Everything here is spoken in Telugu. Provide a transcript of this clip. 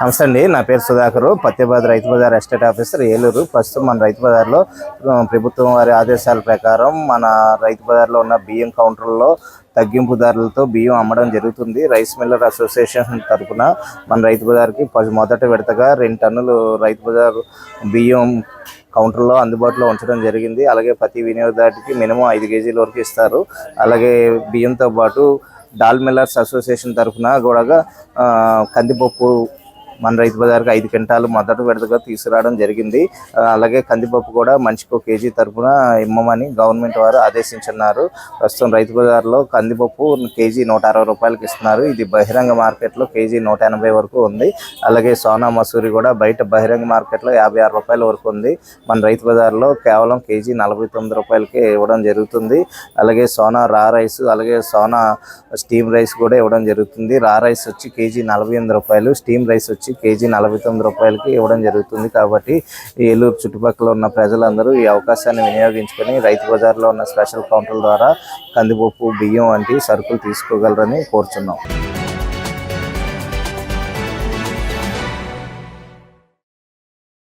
నమస్తే అండి. నా పేరు సుధాకర్, పత్తిబాద్ రైతు బజార్ ఎస్టేట్ ఆఫీసర్, ఏలూరు. ప్రస్తుతం మన రైతు బజార్లో ప్రభుత్వం వారి ఆదేశాల ప్రకారం మన రైతు బజార్లో ఉన్న బియ్యం కౌంటర్లో తగ్గింపు ధరలతో బియ్యం అమ్మడం జరుగుతుంది. రైస్ మిల్లర్ అసోసియేషన్ తరఫున మన రైతు బజార్కి మొదటి విడతగా 2 టన్నులు రైతు బజార్ బియ్యం కౌంటర్లో అందుబాటులో ఉంచడం జరిగింది. అలాగే ప్రతి వినియోగదారుడికి మినిమం 5 కేజీల వరకు ఇస్తారు. అలాగే బియ్యంతో పాటు డాల్ మిల్లర్స్ అసోసియేషన్ తరఫున కూడా కందిపప్పు మన రైతు బజార్కి 5 క్వింటాలు మొదటి విడతగా తీసుకురావడం జరిగింది. అలాగే కందిపప్పు కూడా మనిషికి కేజీ తరఫున ఇమ్మమని గవర్నమెంట్ వారు ఆదేశించున్నారు. ప్రస్తుతం రైతు బజార్లో కందిపప్పు కేజీ 160 రూపాయలకి ఇస్తున్నారు. ఇది బహిరంగ మార్కెట్లో కేజీ 180 వరకు ఉంది. అలాగే సోనా మసూరి కూడా బయట బహిరంగ మార్కెట్లో 56 రూపాయల వరకు ఉంది. మన రైతు బజార్లో కేవలం కేజీ 49 రూపాయలకే ఇవ్వడం జరుగుతుంది. అలాగే సోనా రా రైస్, అలాగే సోనా స్టీమ్ రైస్ కూడా ఇవ్వడం జరుగుతుంది. రా రైస్ వచ్చి కేజీ 48 రూపాయలు, స్టీమ్ రైస్ వచ్చి కేజీ 49 రూపాయలకి ఇవ్వడం జరుగుతుంది. కాబట్టి ఏలూరు చుట్టుపక్కల ఉన్న ప్రజలందరూ ఈ అవకాశాన్ని వినియోగించుకొని రైతు బజార్లో ఉన్న స్పెషల్ కౌంటర్ల ద్వారా కందిపప్పు, బియ్యం వంటి సరుకులు తీసుకోగలరని కోరుచున్నాం.